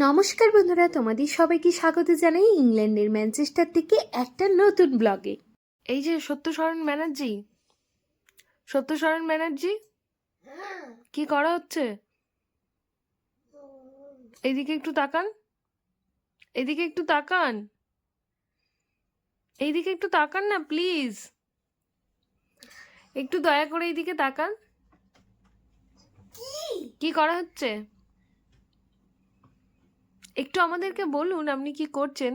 নমস্কার বন্ধুরা, তোমাদের সবাইকে স্বাগত জানাই ইংল্যান্ডের ম্যানচেস্টার থেকে একটা নতুন ব্লগে। এই যে সত্যশরণ ব্যানার্জি কি করা হচ্ছে? এইদিকে একটু তাকান, এইদিকে একটু তাকান, এইদিকে একটু তাকান না প্লিজ, একটু দয়া করে এইদিকে তাকান। কি করা হচ্ছে একটু আমাদেরকে বলুন, আপনি কি করছেন?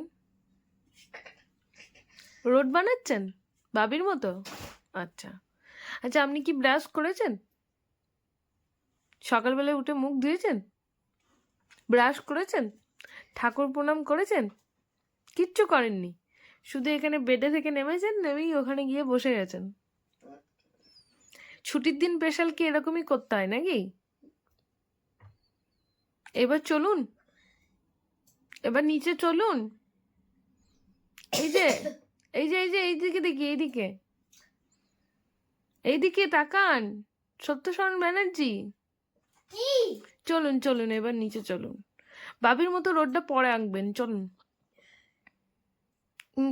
রোড বানাচ্ছেন বাবির মতো? আচ্ছা আচ্ছা, আপনি কি ব্রাশ করেছেন? সকালবেলায় উঠে মুখ ধুয়েছেন? ব্রাশ করেছেন? ঠাকুর প্রণাম করেছেন? কিচ্ছু করেননি, শুধু এখানে বেডে থেকে নেমেছেন, নেমেই ওখানে গিয়ে বসে গেছেন। ছুটির দিন স্পেশাল কি এরকমই করতে হয় নাকি? এবার চলুন, এবার নিচে চলুন। এই যে এই যে এই যে এইদিকে দেখি, এইদিকে এইদিকে তাকান সত্যশরণ ব্যানার্জি। চলুন চলুন, এবার নিচে চলুন, বাবির মতো রোডটা পরে আঁকবেন, চলুন।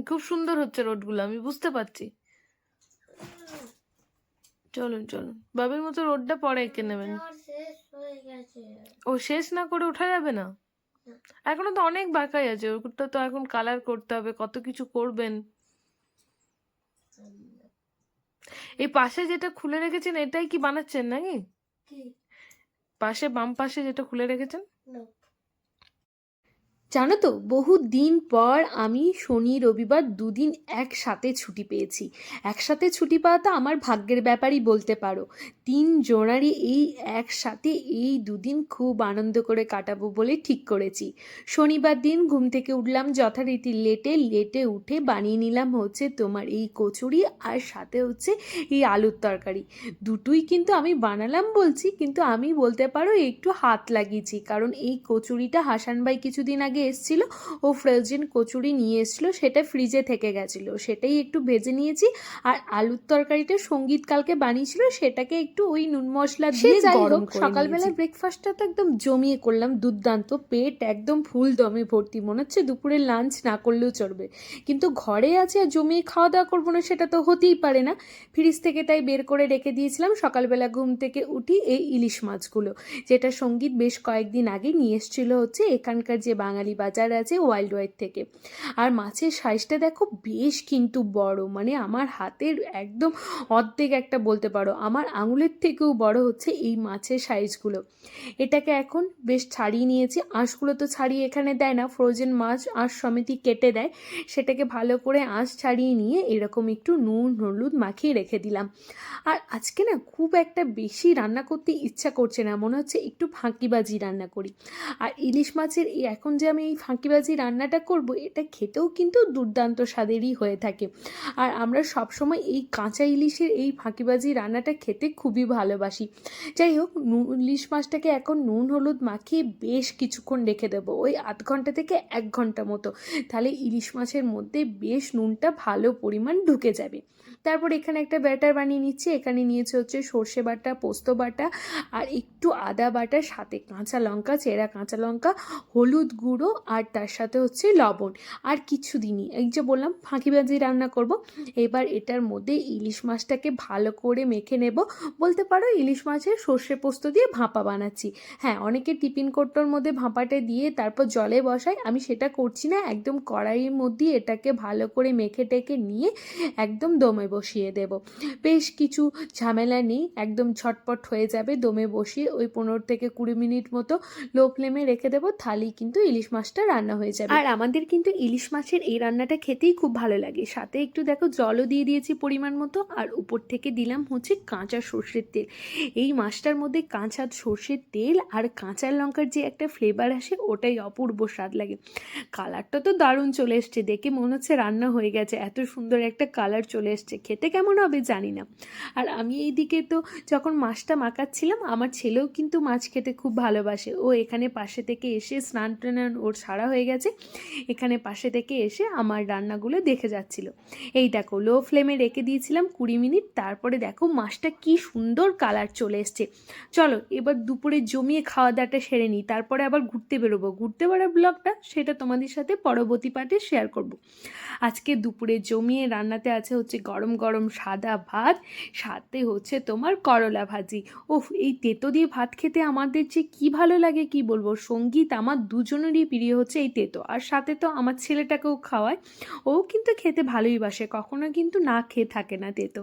খুব সুন্দর হচ্ছে রোডগুলো, আমি বুঝতে পারছি। চলুন চলুন, বাবির মতো রোডটা পরে এঁকে নেবেন। ও শেষ না করে ওঠা যাবে না? এখনো তো অনেক বাকি আছে, ওটা তো এখন কালার করতে হবে, কত কিছু করবেন। এই পাশে যেটা খুলে রেখেছেন এটাই কি বানাচ্ছেন নাকি? পাশে বাম পাশে যেটা খুলে রেখেছেন। জানো তো, বহু দিন পর আমি শনি রবিবার দুদিন একসাথে ছুটি পেয়েছি। একসাথে ছুটি পাওয়াটা আমার ভাগ্যের ব্যাপারই বলতে পারো। 3 জানুয়ারি এই একসাথে এই দুদিন খুব আনন্দ করে কাটাবো বলে ঠিক করেছি। শনিবার দিন ঘুম থেকে উঠলাম যথারীতি লেটে উঠে বানিয়ে নিলাম হচ্ছে তোমার এই কচুরি, আর সাথে হচ্ছে এই আলুর তরকারি। দুটোই কিন্তু আমি বানালাম বলছি, কিন্তু আমি বলতে পারো একটু হাত লাগিয়েছি, কারণ এই কচুরিটা হাসান ভাই কিছুদিন আগে এসেছিল, ও ফ্রোজেন কচুরি নিয়ে এসেছিল, সেটা ফ্রিজে থেকে গেছিল, সেটাই একটু ভেজে নিয়েছি। আর আলুর তরকারিটা সঙ্গীত কালকে বানিয়েছিল, সেটাকে একটু ওই নুন মশলা দিয়ে গরম করে সকালবেলা ব্রেকফাস্টটা তো একদম জমিয়ে করলাম, দুর্দান্ত। পেট একদম ফুল দমে ভর্তি, মনে হচ্ছে দুপুরে লাঞ্চ না করলেও চলবে, কিন্তু ঘরে আছে আর জমিয়ে খাওয়া দাওয়া করবো না সেটা তো হতেই পারে না। ফ্রিজ থেকে তাই বের করে রেখে দিয়েছিলাম। সকালবেলা ঘুম থেকে উঠি এই ইলিশ মাছগুলো, যেটা সঙ্গীত বেশ কয়েকদিন আগে নিয়ে এসেছিল হচ্ছে এখানকার যে বাঙালি বাজার আছে ওয়াইল্ড ওয়াইড থেকে। আর মাছের সাইজটা দেখো বেশ কিন্তু বড়, মানে আমার হাতের একদম অর্ধেক একটা বলতে পারো, আমার আঙুলের থেকেও বড় হচ্ছে এই মাছের সাইজগুলো। এটাকে এখন বেশ ছাড়িয়ে নিয়েছি, আঁশগুলো তো ছাড়িয়ে এখানে দেয় না, ফ্রোজেন মাছ আঁশ সমেতই কেটে দেয়। সেটাকে ভালো করে আঁশ ছাড়িয়ে নিয়ে এরকম একটু নুন হলুদ মাখিয়ে রেখে দিলাম। আর আজকে না খুব একটা বেশি রান্না করতে ইচ্ছা করছে না, মনে হচ্ছে একটু ফাঁকিবাজি রান্না করি। আর ইলিশ মাছের এখন যে আমি এই ফাঁকিবাজি রান্নাটা করব, এটা খেতেও কিন্তু দুর্দান্ত স্বাদেরই হয়ে থাকে। আর আমরা সবসময় এই কাঁচা ইলিশের এই ফাঁকিবাজি রান্নাটা খেতে খুবই ভালোবাসি। যাই হোক, ইলিশ মাছটাকে এখন নুন হলুদ মাখিয়ে বেশ কিছুক্ষণ রেখে দেবো, ওই 0.5 ঘন্টা থেকে 1 ঘন্টা মতো, তাহলে ইলিশ মাছের মধ্যে বেশ নুনটা ভালো পরিমাণ ঢুকে যাবে। তারপর এখানে একটা ব্যাটার বানিয়ে নিচ্ছি, এখানে নিয়েছে হচ্ছে সর্ষে বাটা, পোস্ত বাটা, আর একটু আদা বাটা, সাথে কাঁচা লঙ্কা, চেরা কাঁচা লঙ্কা, হলুদ গুঁড়ো, আর তার সাথে হচ্ছে লবণ। আর কিছু দিনই এই যে বললাম ফাঁকিবাজি রান্না করব। এবার এটার মধ্যে ইলিশ মাছটাকে ভালো করে মেখে নেব, বলতে পারো ইলিশ মাছের সর্ষে পোস্ত দিয়ে ভাপা বানাচ্ছি। হ্যাঁ, অনেকে টিফিন কৌটোর মধ্যে ভাপাটা দিয়ে তারপর জলে বসায়, আমি সেটা করছি না, একদম কড়াইয়ের মধ্যে এটাকে ভালো করে মেখে টেকে নিয়ে একদম দমে বসিয়ে দেব। বেশ কিছু ঝামেলা নেই, একদম ঝটপট হয়ে যাবে। দমে বসিয়ে ওই 15 থেকে 20 মিনিট মতো লো ফ্লেমে রেখে দেবো, তাহলেই কিন্তু ইলিশ মাছটা রান্না হয়ে যাবে। আর আমাদের কিন্তু ইলিশ মাছের এই রান্নাটা খেতেই খুব ভালো লাগে। সাথে একটু দেখো জলও দিয়ে দিয়েছি পরিমাণ মতো, আর উপর থেকে দিলাম হচ্ছে কাঁচা সর্ষের তেল। এই মাছটার মধ্যে কাঁচা সর্ষের তেল আর কাঁচা লঙ্কার যে একটা ফ্লেভার আসে, ওটাই অপূর্ব স্বাদ লাগে। কালারটা তো দারুণ চলে এসছে, দেখে মনে হচ্ছে রান্না হয়ে গেছে, এত সুন্দর একটা কালার চলে এসছে। খেতে কেমন হবে জানি না। আর আমি এইদিকে তো যখন মাছটা মাখাচ্ছিলাম, আমার ছেলেও কিন্তু মাছ খেতে খুব ভালোবাসে, ও এখানে পাশে থেকে এসে স্নান টান ওর সারা হয়ে গেছে, এখানে পাশে থেকে এসে আমার রান্নাগুলো দেখে যাচ্ছিল। এই দেখো লো ফ্লেমে রেখে দিয়েছিলাম 20 মিনিট, তারপরে দেখো মাছটা কি সুন্দর কালার চলে এসছে। চলো এবার দুপুরে জমিয়ে খাওয়া দাওয়াটা সেরে নিই, তারপরে আবার ঘুরতে বেরোবো। ঘুরতে বেরোর ব্লগটা সেটা তোমাদের সাথে পরবর্তী পার্টে শেয়ার করব। আজকে দুপুরে জমিয়ে রান্নাতে আছে হচ্ছে গরম গরম সাদা ভাত, সাথে হচ্ছে তোমার করলা ভাজি। ওফ, এই তেতো দিয়ে ভাত খেতে আমাদের যে কি ভালো লাগে কি বলবো। সঙ্গীত আমার দুজনেরই প্রিয় হচ্ছে এই তেতো, আর সাথে তো আমার ছেলেটাকেও খাওয়ায়, ও কিন্তু খেতে ভালোই বাসে, কখনো কিন্তু না খেয়ে থাকে না তেতো।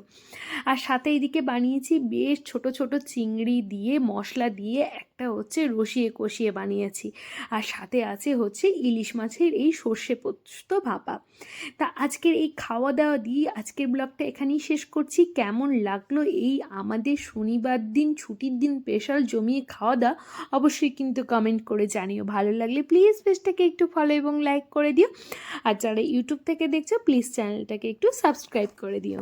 আর সাথে এইদিকে বানিয়েছি বেশ ছোট ছোট চিংড়ি দিয়ে মশলা দিয়ে একটা হচ্ছে রসিয়ে কষিয়ে বানিয়েছি, আর সাথে আছে হচ্ছে ইলিশ মাছের এই সর্ষে পোস্ত ভাপা। তা আজকের এই খাওয়া দাওয়া দিয়ে আজকের ব্লগটা এখানেই শেষ করছি। কেমন লাগলো এই আমাদের শনিবার দিন ছুটির দিন স্পেশাল জমিয়ে খাওয়া দাওয়া, অবশ্যই কিন্তু কমেন্ট করে জানিও। ভালো লাগলে প্লিজ পেজটাকে একটু ফলো এবং লাইক করে দিও, আর যারা ইউটিউব থেকে দেখছো প্লিজ চ্যানেলটাকে একটু সাবস্ক্রাইব করে দিও।